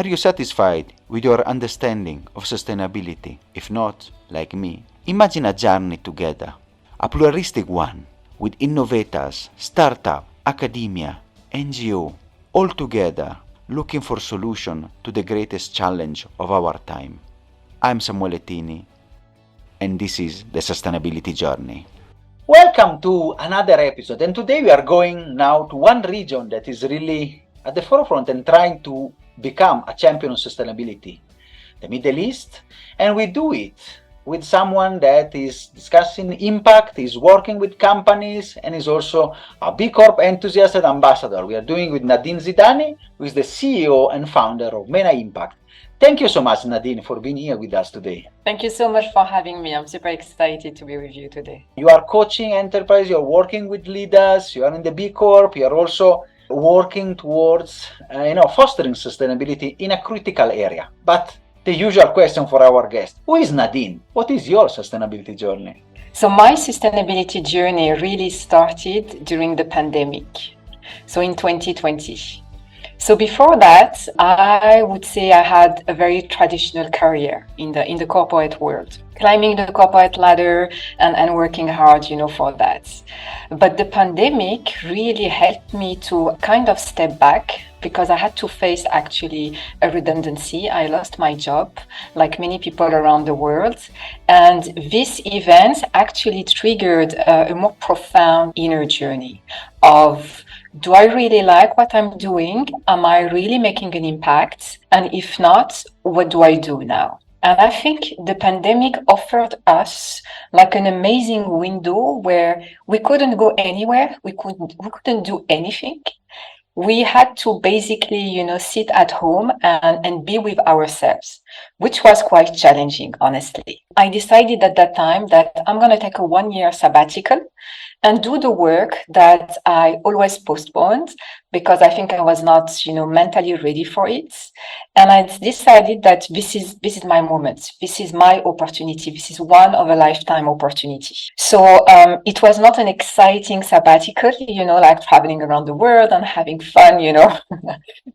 Are you satisfied with your understanding of sustainability? If not, like me, imagine a journey together, a pluralistic one, with innovators, startup, academia, NGO, all together looking for solution to the greatest challenge of our time. I'm Samuele Tini, and this is the Sustainability Journey. Welcome to another episode, and today we are going now to one region that is really at the forefront and trying to become a champion of sustainability, the Middle East, and we do it with someone that is discussing impact, is working with companies, and is also a B Corp enthusiast and ambassador. We are doing with Nadine Zidani, who is the CEO and founder of MENA Impact. Thank you so much, Nadine, for being here with us today. Thank you so much for having me. I'm super excited to be with you today. You are coaching enterprise, you're working with leaders, you are in the B Corp, you are also working towards fostering sustainability in a critical area. But the usual question for our guest, who is Nadine? What is your sustainability journey? So my sustainability journey really started during the pandemic, so in 2020. So before that, I would say I had a very traditional career in the corporate world, climbing the corporate ladder and working hard, for that. But the pandemic really helped me to kind of step back because I had to face actually a redundancy. I lost my job, like many people around the world. And this event actually triggered a more profound inner journey of, do I really like what I'm doing? Am I really making an impact? And if not, what do I do now? And I think the pandemic offered us like an amazing window where we couldn't go anywhere. We couldn't do anything. We had to basically, sit at home and be with ourselves, which was quite challenging, honestly. I decided at that time that I'm going to take a 1-year sabbatical and do the work that I always postponed because I think I was not, mentally ready for it. And I decided that this is my moment. This is my opportunity. This is one of a lifetime opportunity. So it was not an exciting sabbatical, like traveling around the world and having fun,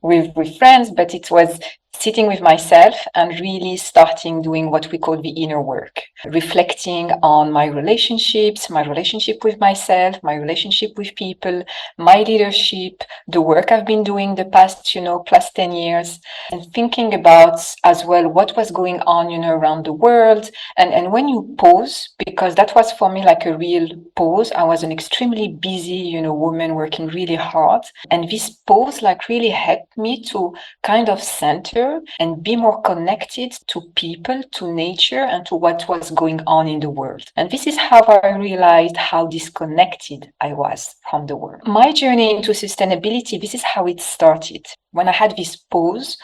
with friends, but it was sitting with myself and really starting doing what we call the inner work, reflecting on my relationships, my relationship with myself, my relationship with people, my leadership, the work I've been doing the past, plus 10 years, and thinking about as well what was going on, around the world. And when you pause, because that was for me like a real pause, I was an extremely busy, woman working really hard. And this pause like really helped me to kind of center and be more connected to people, to nature, and to what was going on in the world. And this is how I realized how disconnected I was from the world. My journey into sustainability, this is how it started. When I had this pause,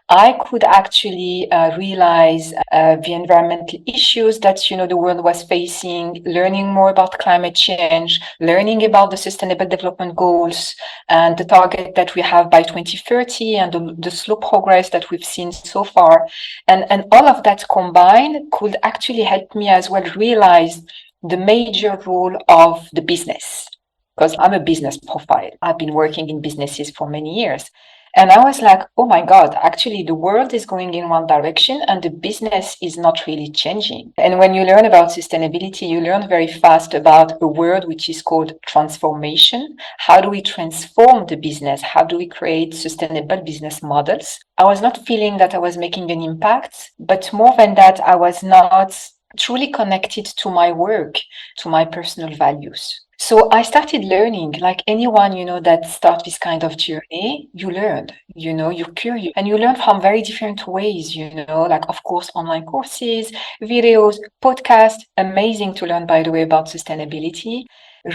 I could actually realize the environmental issues that the world was facing, learning more about climate change, learning about the Sustainable Development Goals and the target that we have by 2030 and the slow progress that we've seen so far. And all of that combined could actually help me as well realize the major role of the business, because I'm a business profile. I've been working in businesses for many years. And I was like, oh my God, actually the world is going in one direction and the business is not really changing. And when you learn about sustainability, you learn very fast about a word which is called transformation. How do we transform the business? How do we create sustainable business models? I was not feeling that I was making an impact, but more than that, I was not truly connected to my work, to my personal values. So I started learning, like anyone, that starts this kind of journey, you learn, you're curious and you learn from very different ways, like, of course, online courses, videos, podcasts, amazing to learn, by the way, about sustainability,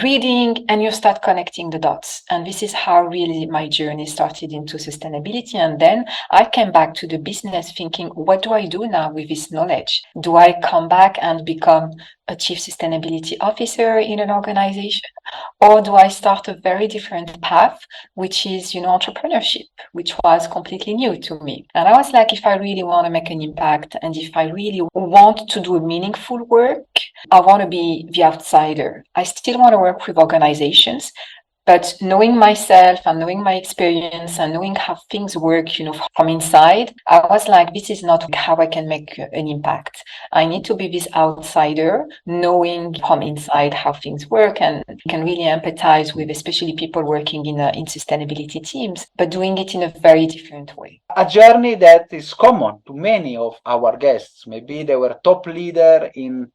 reading, and you start connecting the dots. And this is how really my journey started into sustainability. And then I came back to the business thinking, what do I do now with this knowledge? Do I come back and become a chief sustainability officer in an organization? Or do I start a very different path, which is, entrepreneurship, which was completely new to me? And I was like, if I really want to make an impact and if I really want to do meaningful work, I want to be the outsider. I still want to work with organizations, But knowing myself and knowing my experience and knowing how things work, from inside, I was like, this is not how I can make an impact. I need to be this outsider, knowing from inside how things work, and can really empathize with especially people working in sustainability teams, but doing it in a very different way. A journey that is common to many of our guests. Maybe they were top leader in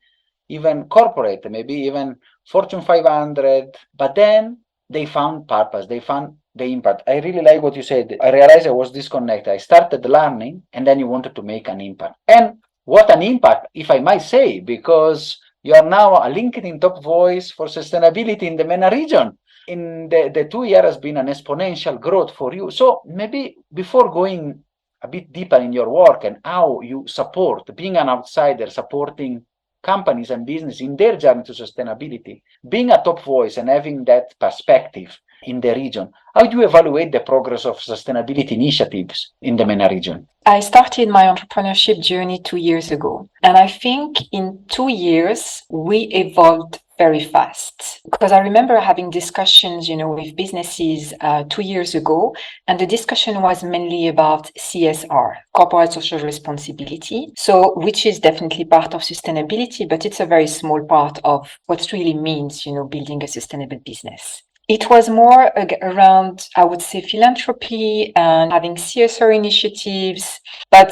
even corporate, maybe even Fortune 500, but then they found purpose, they found the impact. I really like what you said. I realized I was disconnected. I started learning and then you wanted to make an impact. And what an impact, if I might say, because you are now a LinkedIn top voice for sustainability in the MENA region. In the 2 years has been an exponential growth for you. So maybe before going a bit deeper in your work and how you support, being an outsider, supporting companies and business in their journey to sustainability, being a top voice and having that perspective in the region, how do you evaluate the progress of sustainability initiatives in the MENA region? I started my entrepreneurship journey 2 years ago. And I think in 2 years, we evolved very fast. Because I remember having discussions, with businesses 2 years ago, and the discussion was mainly about CSR, corporate social responsibility. So, which is definitely part of sustainability, but it's a very small part of what really means, building a sustainable business. It was more around, I would say, philanthropy and having CSR initiatives, but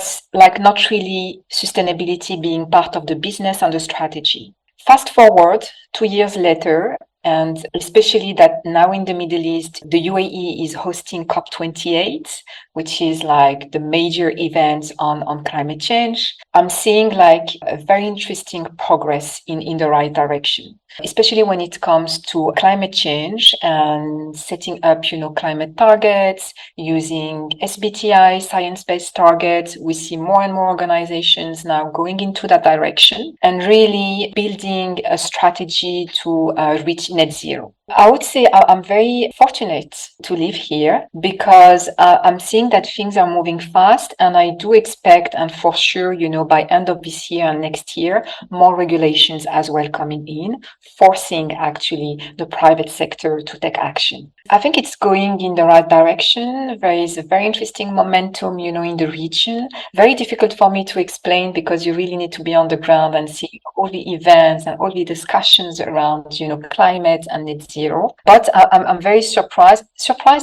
not really sustainability being part of the business and the strategy. Fast forward 2 years later, and especially that now in the Middle East, the UAE is hosting COP28, which is the major event on climate change. I'm seeing a very interesting progress in the right direction, especially when it comes to climate change and setting up, climate targets, using SBTI, science-based targets. We see more and more organizations now going into that direction and really building a strategy to reach net zero. I would say I'm very fortunate to live here because I'm seeing that things are moving fast, and I do expect, and for sure, by end of this year and next year, more regulations as well coming in, forcing actually the private sector to take action. I think it's going in the right direction. There is a very interesting momentum, in the region. Very difficult for me to explain because you really need to be on the ground and see all the events and all the discussions around, climate and net zero. But I'm very surprised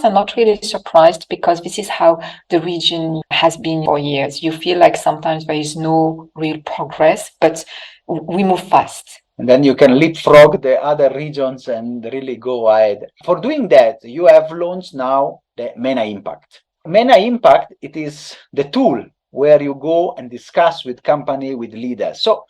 and not really surprised, because this is how the region has been for years. You feel like sometimes there is no real progress, but we move fast. And then you can leapfrog the other regions and really go ahead. For doing that, you have launched now the MENA Impact. MENA Impact, it is the tool where you go and discuss with company, with leaders. So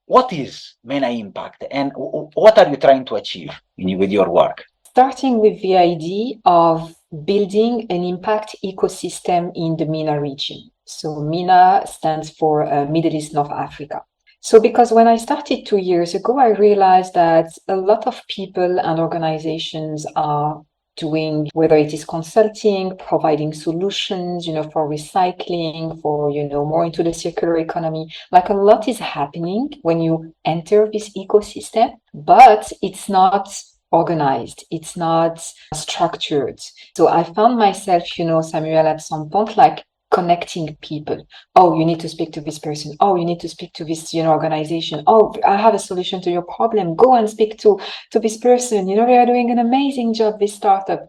what is MENA Impact and what are you trying to achieve with your work? Starting with the idea of building an impact ecosystem in the MENA region. So MENA stands for Middle East, North Africa. So because when I started 2 years ago, I realized that a lot of people and organizations are doing, whether it is consulting, providing solutions, for recycling, for, more into the circular economy. A lot is happening when you enter this ecosystem, but it's not organized, it's not structured. So I found myself, Samuel, at some point, connecting people. Oh, you need to speak to this person. Oh, you need to speak to this, organization. Oh, I have a solution to your problem. Go and speak to this person. They are doing an amazing job, this startup.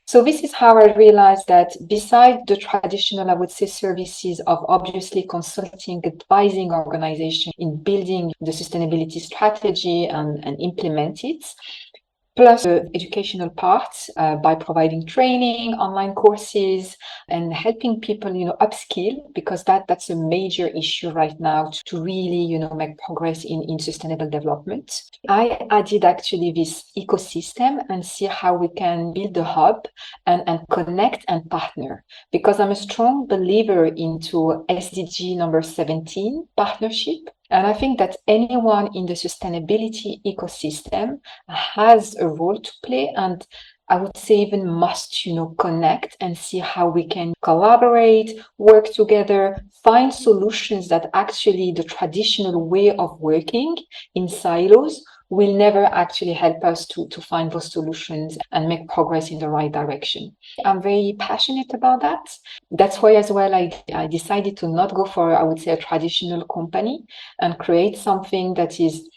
So this is how I realized that beside the traditional, I would say, services of obviously consulting, advising organization in building the sustainability strategy and implement it, plus the educational parts by providing training, online courses, and helping people, upskill, because that's a major issue right now to really, make progress in sustainable development. I added actually this ecosystem and see how we can build a hub and connect and partner, because I'm a strong believer into SDG number 17, partnership. And I think that anyone in the sustainability ecosystem has a role to play, and I would say even must, connect and see how we can collaborate, work together, find solutions that actually the traditional way of working in silos will never actually help us to find those solutions and make progress in the right direction. I'm very passionate about that. That's why as well I decided to not go for, I would say, a traditional company and create something that is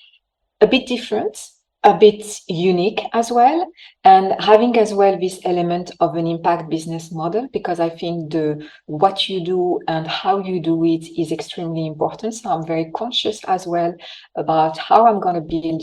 a bit different, a bit unique as well, and having as well this element of an impact business model, because I think what you do and how you do it is extremely important. So I'm very conscious as well about how I'm going to build,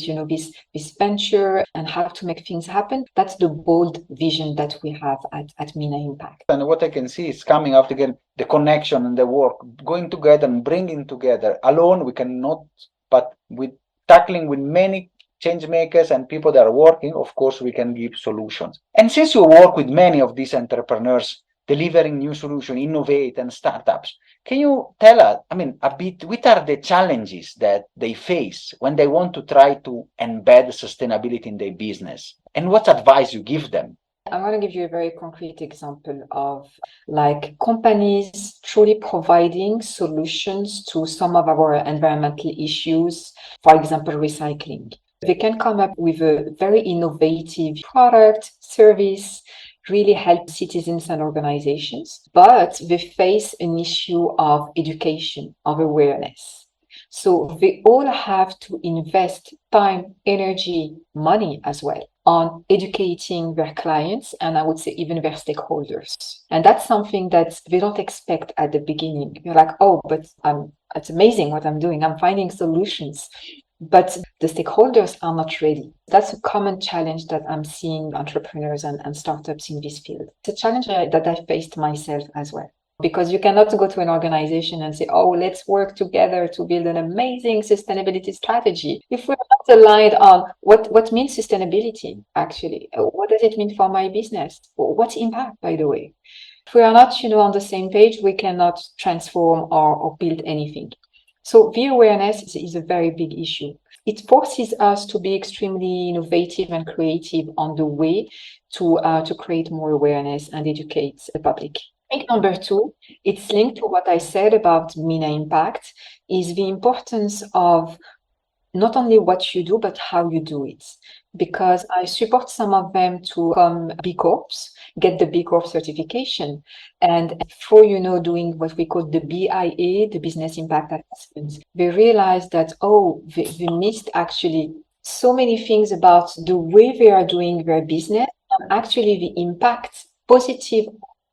this venture and how to make things happen. That's the bold vision that we have at MENA Impact. And what I can see is coming out again, the connection and the work, going together and bringing together. Alone we cannot, but with tackling with many change makers and people that are working, of course, we can give solutions. And since you work with many of these entrepreneurs, delivering new solutions, innovate and startups, can you tell us, a bit, what are the challenges that they face when they want to try to embed sustainability in their business? And what advice you give them? I'm going to give you a very concrete example of companies truly providing solutions to some of our environmental issues, for example, recycling. They can come up with a very innovative product, service, really help citizens and organizations, but they face an issue of education, of awareness. So they all have to invest time, energy, money as well on educating their clients, and I would say even their stakeholders. And that's something that they don't expect at the beginning. You're like, oh, but it's amazing what I'm doing. I'm finding solutions. But the stakeholders are not ready. That's a common challenge that I'm seeing entrepreneurs and startups in this field. It's a challenge that I faced myself as well. Because you cannot go to an organization and say, oh, let's work together to build an amazing sustainability strategy. If we're not aligned on what means sustainability, actually, what does it mean for my business? What's impact, by the way? If we are not, on the same page, we cannot transform or build anything. So the awareness is a very big issue. It forces us to be extremely innovative and creative on the way to create more awareness and educate the public. I think number two, it's linked to what I said about MENA Impact, is the importance of not only what you do, but how you do it. Because I support some of them to become B Corps, get the B Corp certification. And for, doing what we call the BIA, the Business Impact Assessment, they realized that, they missed actually so many things about the way they are doing their business and actually the impact, positive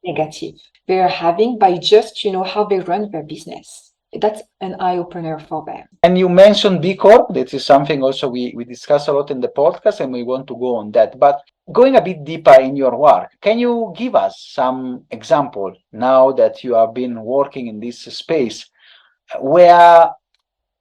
negative, they are having by just, how they run their business. That's an eye-opener for them. And you mentioned B Corp. This is something also we discuss a lot in the podcast, and we want to go on that. But going a bit deeper in your work, can you give us some example now that you have been working in this space where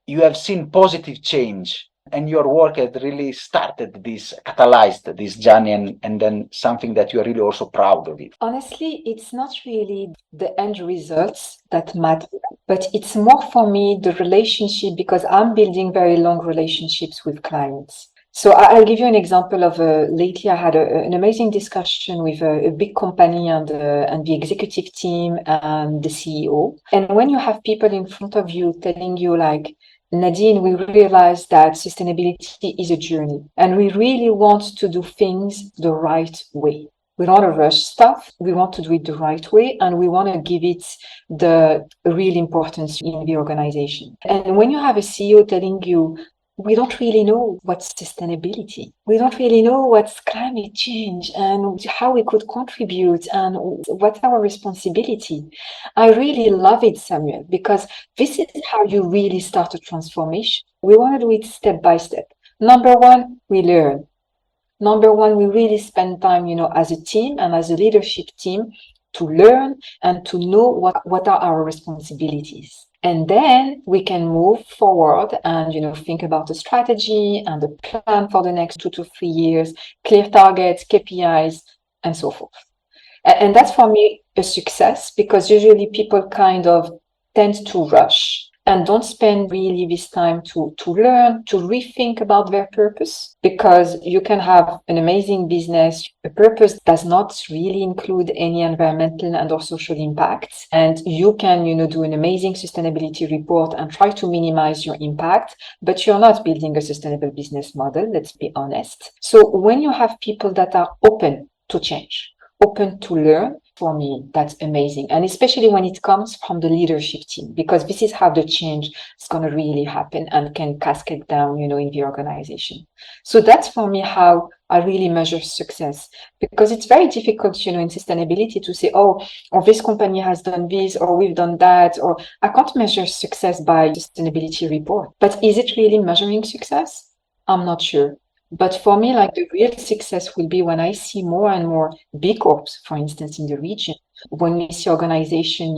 you have seen positive change and your work had really catalyzed this journey, and then something that you are really also proud of it? Honestly, it's not really the end results that matter, but it's more for me the relationship, because I'm building very long relationships with clients. So I'll give you an example of lately I had an amazing discussion with a big company and the executive team and the CEO. And when you have people in front of you telling you like, Nadine, we realize that sustainability is a journey and we really want to do things the right way. We don't want to rush stuff. We want to do it the right way, and we want to give it the real importance in the organization. And when you have a CEO telling you, we don't really know what's sustainability. We don't really know what's climate change and how we could contribute and what's our responsibility. I really love it, Samuel, because this is how you really start a transformation. We want to do it step by step. Number one, we learn. Number one, we really spend time, as a team and as a leadership team to learn and to know what are our responsibilities. And then we can move forward and, think about a strategy and a plan for the next 2 to 3 years, clear targets, KPIs, and so forth. And that's for me a success, because usually people kind of tend to rush and don't spend really this time to learn, to rethink about their purpose, because you can have an amazing business. The purpose does not really include any environmental and or social impacts. And you can, do an amazing sustainability report and try to minimize your impact, but you're not building a sustainable business model, let's be honest. So when you have people that are open to change, open to learn, for me, that's amazing. And especially when it comes from the leadership team, because this is how the change is going to really happen and can cascade down, in the organization. So that's for me how I really measure success, because it's very difficult, in sustainability to say, oh, this company has done this, or we've done that, or I can't measure success by sustainability report. But is it really measuring success? I'm not sure. But for me, like the real success will be when I see more and more B Corps, for instance, in the region, when we see organization,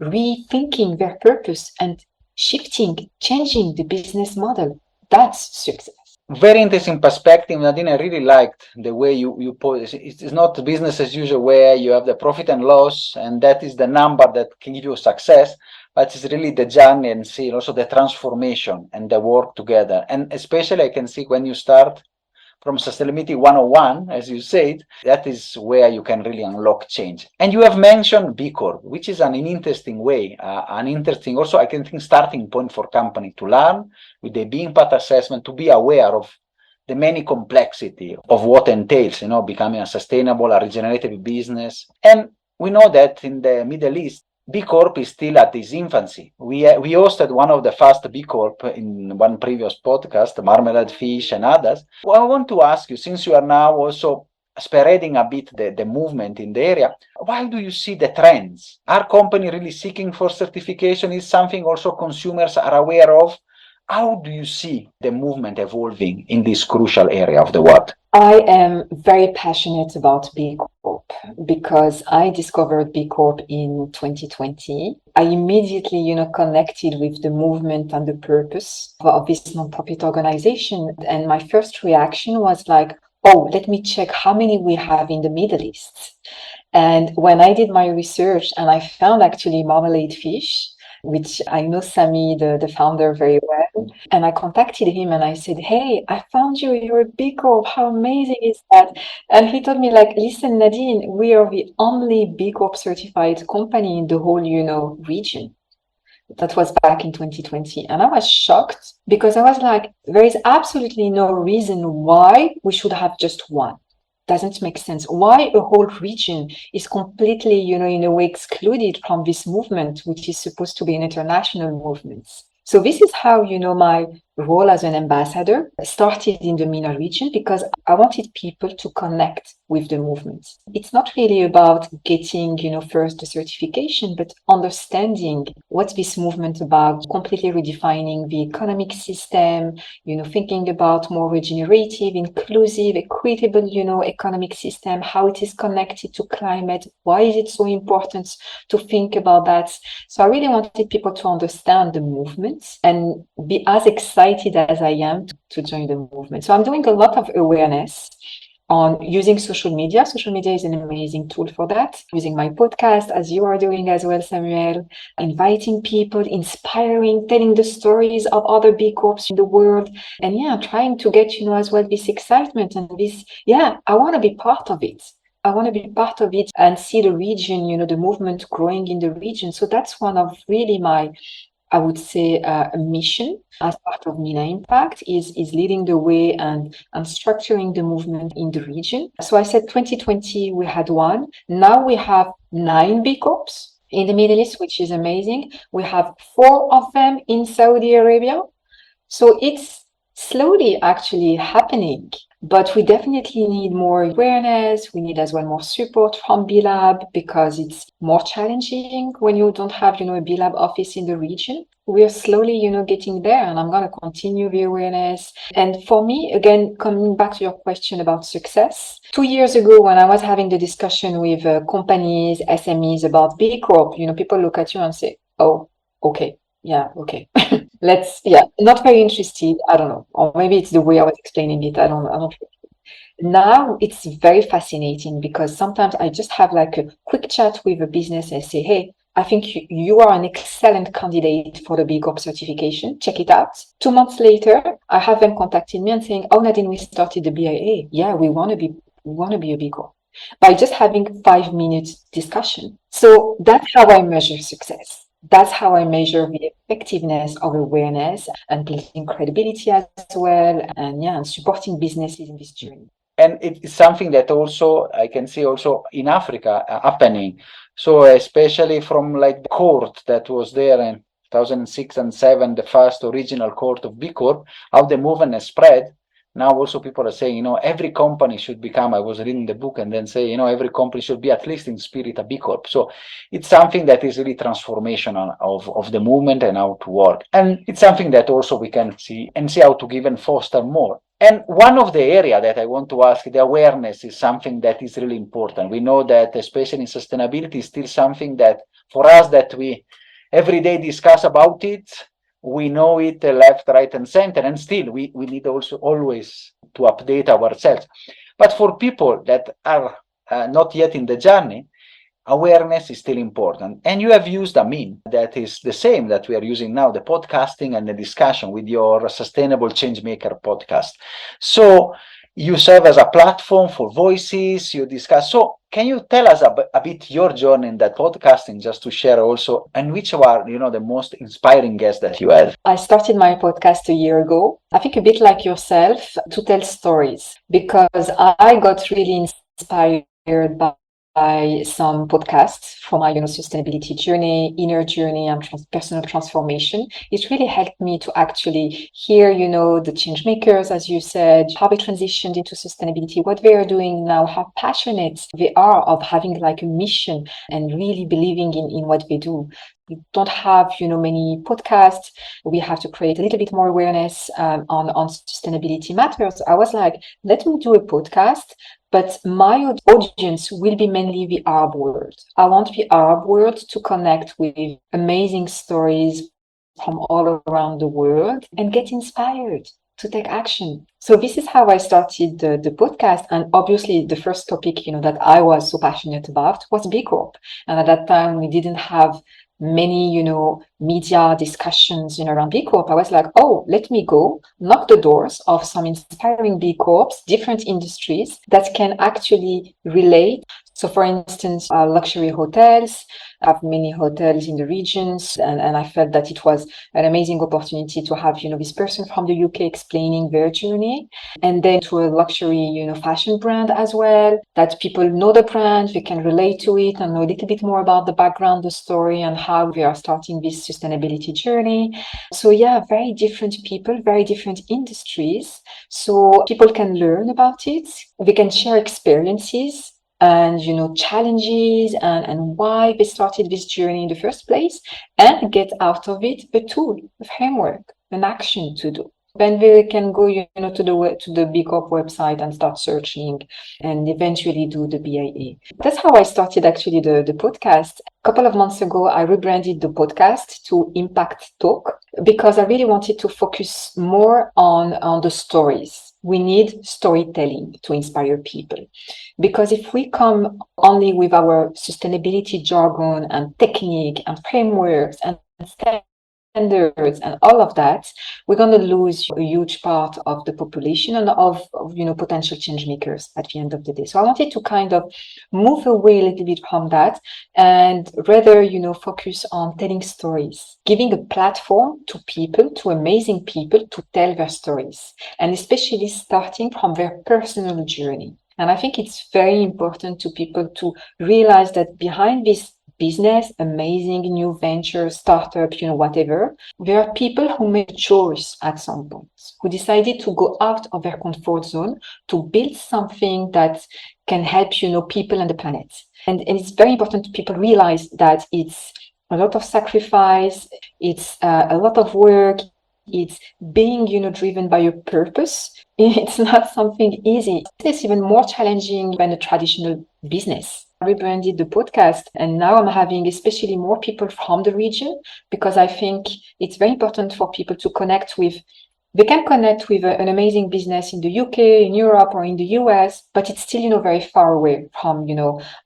rethinking their purpose and shifting, changing the business model. That's success. Very interesting perspective, Nadine. I really liked the way you put it. It's not business as usual where you have the profit and loss, and that is the number that can give you success, but it's really the journey and see also the transformation and the work together. And especially I can see when you start from Sustainability 101, as you said, that is where you can really unlock change. And you have mentioned B Corp, which is an interesting way, also, I can think, starting point for company to learn with the B impact assessment, to be aware of the many complexity of what entails, becoming a sustainable, a regenerative business. And we know that in the Middle East, B Corp is still at its infancy. We hosted one of the first B Corp in one previous podcast, Marmalade Fish and others. Well, I want to ask you, since you are now also spreading a bit the movement in the area, why do you see the trends? Are companies really seeking for certification? Is something also consumers are aware of? How do you see the movement evolving in this crucial area of the world? I am very passionate about B Corp because I discovered B Corp in 2020. I immediately, connected with the movement and the purpose of this nonprofit organization. And my first reaction was like, oh, let me check how many we have in the Middle East. And when I did my research and I found actually Marmalade Fish, which I know Sami, the founder, very well. And I contacted him and I said, hey, I found you, you're a B Corp. How amazing is that? And he told me, like, listen, Nadine, we are the only B Corp certified company in the whole, region. That was back in 2020. And I was shocked because I was like, there is absolutely no reason why we should have just one. Doesn't make sense. Why a whole region is completely, in a way excluded from this movement, which is supposed to be an international movement. So this is how, my role as an ambassador started in the MENA region, because I wanted people to connect with the movement. It's not really about getting, first the certification, but understanding what's this movement about, completely redefining the economic system, thinking about more regenerative, inclusive, equitable, economic system, how it is connected to climate, why is it so important to think about that. So I really wanted people to understand the movement and be as excited as I am to join the movement. So I'm doing a lot of awareness on using social media. Social media is an amazing tool for that. Using my podcast, as you are doing as well, Samuel, inviting people, inspiring, telling the stories of other B Corps in the world. And trying to get, as well, this excitement and this, I want to be part of it. I want to be part of it and see the region, the movement growing in the region. So that's one of really my, I would say, a mission as part of MENA Impact is leading the way and structuring the movement in the region. So I said 2020, we had one. Now we have 9 B Corps in the Middle East, which is amazing. We have 4 of them in Saudi Arabia. So it's slowly actually happening. But we definitely need more awareness. We need as well more support from B Lab because it's more challenging when you don't have, a B Lab office in the region. We are slowly, getting there, and I'm going to continue the awareness. And for me, again, coming back to your question about success, 2 years ago, when I was having the discussion with companies, SMEs about B Corp, people look at you and say, oh, okay. Yeah, okay. Not very interested. I don't know. Or maybe it's the way I was explaining it. I don't know. Now it's very fascinating because sometimes I just have like a quick chat with a business and say, hey, I think you are an excellent candidate for the B Corp certification. Check it out. 2 months later, I have them contacting me and saying, "Oh, Nadine, we started the BIA. Yeah, we want to be a B Corp." By just having 5 minute discussion. So that's how I measure success. That's how I measure the effectiveness of awareness and building credibility as well, and supporting businesses in this journey. And it's something that also I can see also in Africa happening. So especially from like the court that was there in 2006 and 7, the first original court of B Corp, how the movement has spread. Now also people are saying, every company should become, I was reading the book and then say, every company should be at least in spirit a B Corp. So it's something that is really transformational of the movement and how to work. And it's something that also we can see how to give and foster more. And one of the area that I want to ask, the awareness is something that is really important. We know that especially in sustainability is still something that for us that we every day discuss about it, we know it left, right, and center, and still we need also always to update ourselves. But for people that are not yet in the journey, awareness is still important. And you have used a mean that is the same that we are using now, the podcasting and the discussion with your Sustainable Changemaker podcast. So you serve as a platform for voices, you discuss. So can you tell us a bit your journey in that podcasting, just to share also, and which are, the most inspiring guests that you had? I started my podcast a year ago. I think a bit like yourself, to tell stories, because I got really inspired by some podcasts from my sustainability journey, inner journey, and personal transformation. It really helped me to actually hear the change makers, as you said, how they transitioned into sustainability, what they are doing now, how passionate they are of having like a mission and really believing in what they do. We don't have many podcasts. We have to create a little bit more awareness on sustainability matters. I was like, let me do a podcast, but my audience will be mainly the Arab world. I want the Arab world to connect with amazing stories from all around the world and get inspired to take action. So this is how I started the podcast. And obviously the first topic, that I was so passionate about was B Corp. And at that time we didn't have many, media discussions, around B Corp. I was like, oh, let me go knock the doors of some inspiring B Corps, different industries that can actually relate. So for instance, luxury hotels, I have many hotels in the regions, and I felt that it was an amazing opportunity to have, this person from the UK explaining their journey, and then to a luxury, fashion brand as well, that people know the brand, they can relate to it and know a little bit more about the background, the story, and how we are starting this sustainability journey. So yeah, very different people, very different industries. So people can learn about it, they can share experiences and challenges and why they started this journey in the first place, and get out of it a tool, a framework, an action to do. Then they can go to the B Corp website and start searching and eventually do the BIA. That's how I started actually the podcast. A couple of months ago, I rebranded the podcast to Impact Talk because I really wanted to focus more on the stories. We need storytelling to inspire people. Because if we come only with our sustainability jargon and technique and frameworks and standards and all of that, we're going to lose a huge part of the population and of potential change makers at the end of the day. So I wanted to kind of move away a little bit from that and rather focus on telling stories, giving a platform to people, to amazing people, to tell their stories, and especially starting from their personal journey. And I think it's very important to people to realize that behind this business, amazing new venture, startup, whatever, there are people who made a choice at some point, who decided to go out of their comfort zone to build something that can help, people and the planet. And it's very important to people realize that it's a lot of sacrifice, it's a lot of work, it's being, driven by a purpose. It's not something easy. It's even more challenging than a traditional business. I rebranded the podcast, and now I'm having especially more people from the region because I think it's very important for people to connect with They can connect with an amazing business in the UK, in Europe, or in the US, but it's still, very far away from,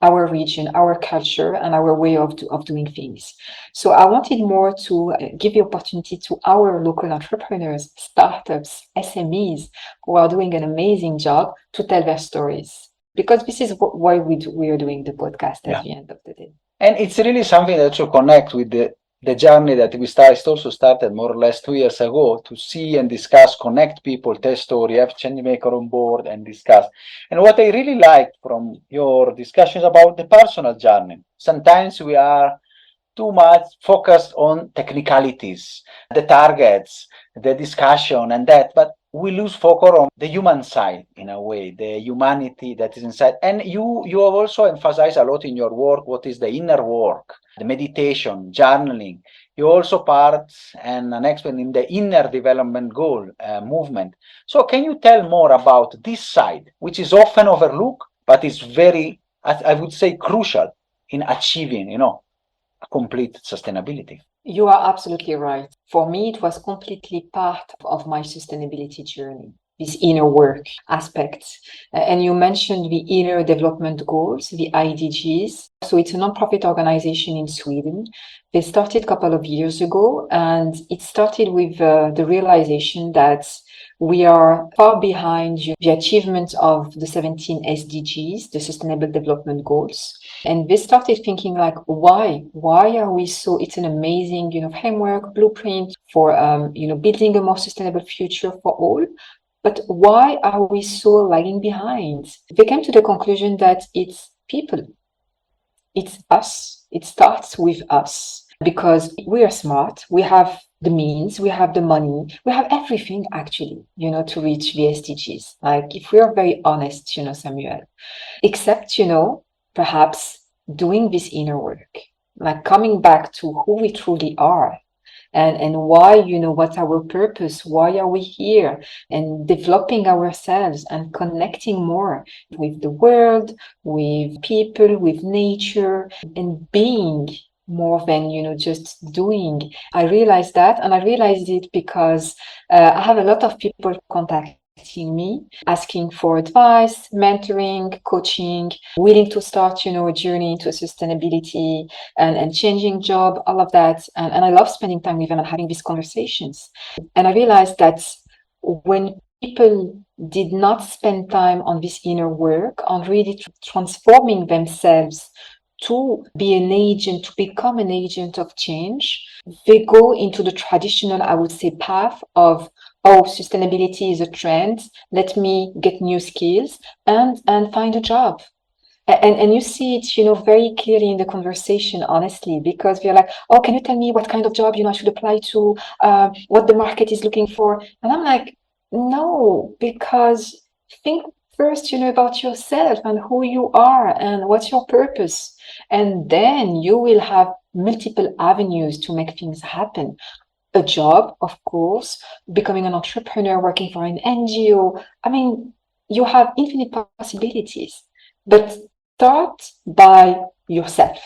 our region, our culture, and our way of doing things. So I wanted more to give the opportunity to our local entrepreneurs, startups, SMEs, who are doing an amazing job to tell their stories. Because this is why we are doing the podcast at the end of the day. And it's really something that should connect with the journey that we also started more or less 2 years ago, to see and discuss, connect people, tell story, have changemaker on board and discuss. And what I really like from your discussions about the personal journey, sometimes we are too much focused on technicalities, the targets, the discussion and that, but we lose focus on the human side in a way, the humanity that is inside. And you have also emphasized a lot in your work what is the inner work, the meditation, journaling. You also part and an expert in the inner development goal movement. So can you tell more about this side, which is often overlooked, but is very, I would say, crucial in achieving, complete sustainability? You are absolutely right. For me, it was completely part of my sustainability journey, this inner work aspect. And you mentioned the inner development goals, the IDGs. So it's a non-profit organization in Sweden. They started a couple of years ago, and it started with the realization that we are far behind the achievement of the 17 SDGs, the Sustainable Development Goals. And they started thinking like, why are we so, it's an amazing, framework, blueprint for, building a more sustainable future for all. But why are we so lagging behind? They came to the conclusion that it's people. It's us. It starts with us because we are smart. We have the means, we have the money, we have everything actually, to reach the SDGs. Like if we are very honest, Samuel, except, perhaps doing this inner work, like coming back to who we truly are and why, what's our purpose, why are we here, and developing ourselves and connecting more with the world, with people, with nature, and being more than just doing. I realized that, and I realized it because I have a lot of people contacting me, asking for advice, mentoring, coaching, willing to start, a journey into sustainability and changing job, all of that. And I love spending time with them and having these conversations. And I realized that when people did not spend time on this inner work, on really transforming themselves to be an agent, to become an agent of change, they go into the traditional, I would say, path of, oh, sustainability is a trend, let me get new skills and find a job. And you see it, very clearly in the conversation, honestly, because we're like, oh, can you tell me what kind of job, I should apply to, what the market is looking for? And I'm like, no, because think first, about yourself and who you are and what's your purpose. And then you will have multiple avenues to make things happen. A job, of course, becoming an entrepreneur, working for an NGO. I mean, you have infinite possibilities, but start by yourself.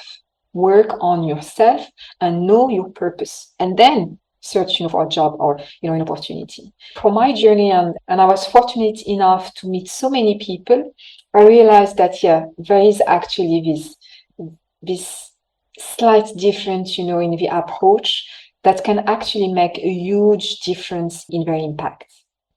Work on yourself and know your purpose, and then search for a job or an opportunity. For my journey, and I was fortunate enough to meet so many people, I realized that there is actually this slight difference in the approach that can actually make a huge difference in their impact.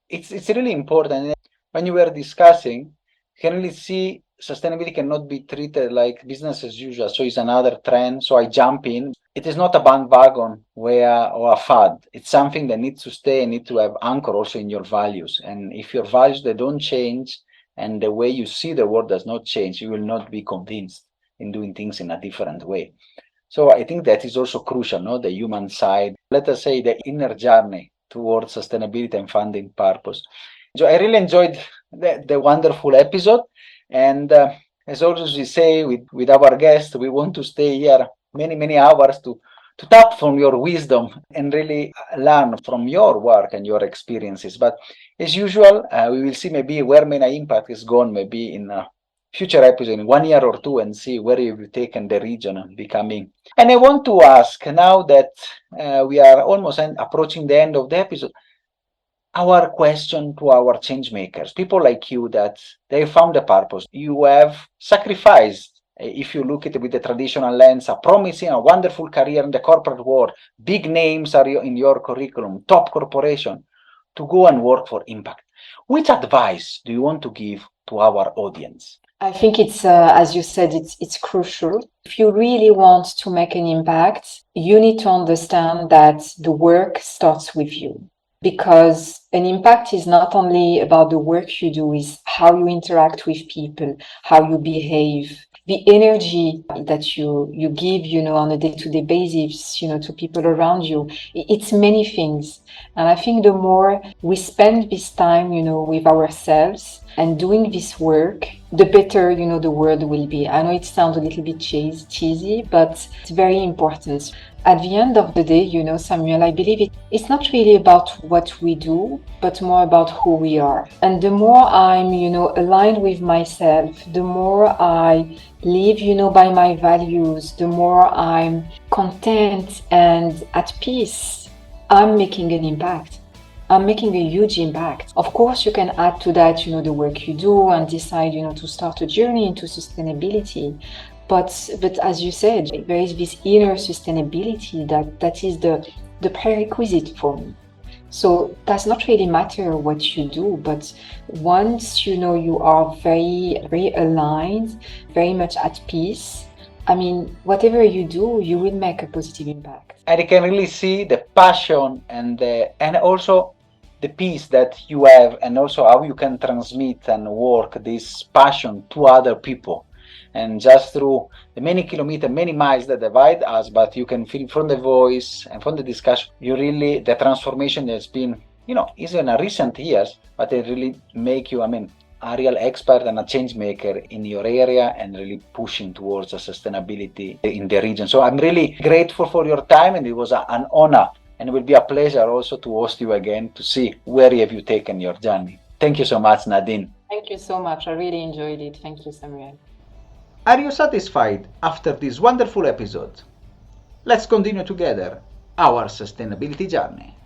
It's really important. When you were discussing, you can really see sustainability cannot be treated like business as usual. So it's another trend. So I jump in. It is not a bandwagon or a fad. It's something that needs to stay and need to have anchor also in your values. And if your values, they don't change and the way you see the world does not change, you will not be convinced in doing things in a different way. So I think that is also crucial, no? The human side, let us say the inner journey towards sustainability and finding purpose. So I really enjoyed the wonderful episode. And as always we say with our guests, we want to stay here many, many hours to tap from your wisdom and really learn from your work and your experiences. But as usual, we will see maybe where MENA Impact is gone, maybe in future episode in 1 year or two, and see where you've taken the region becoming. And I want to ask now that we are almost approaching the end of the episode, our question to our change makers, people like you that they found a purpose. You have sacrificed, if you look at it with the traditional lens, a promising, a wonderful career in the corporate world, big names are in your curriculum, top corporation, to go and work for impact. Which advice do you want to give to our audience? I think it's, as you said, it's crucial. If you really want to make an impact, you need to understand that the work starts with you. Because an impact is not only about the work you do, is how you interact with people, how you behave, the energy that you give, on a day-to-day basis, to people around you. It's many things. And I think the more we spend this time, with ourselves and doing this work, the better, the world will be. I know it sounds a little bit cheesy, but it's very important. At the end of the day, Samuel, I believe it's not really about what we do, but more about who we are. And the more I'm, aligned with myself, the more I live, by my values, the more I'm content and at peace, I'm making an impact. I'm making a huge impact. Of course, you can add to that, the work you do and decide, to start a journey into sustainability. But as you said, there is this inner sustainability that is the prerequisite for me. So it does not really matter what you do, but once you are very, very aligned, very much at peace, whatever you do, you will make a positive impact. And I can really see the passion and also the peace that you have, and also how you can transmit and work this passion to other people. And just through the many kilometers, many miles that divide us, but you can feel from the voice and from the discussion, the transformation that's been, even in recent years, but it really make you, a real expert and a change maker in your area and really pushing towards a sustainability in the region. So I'm really grateful for your time, and it was an honor, and it will be a pleasure also to host you again to see where have you taken your journey. Thank you so much, Nadine. Thank you so much. I really enjoyed it. Thank you, Samuel. Are you satisfied after this wonderful episode? Let's continue together our sustainability journey.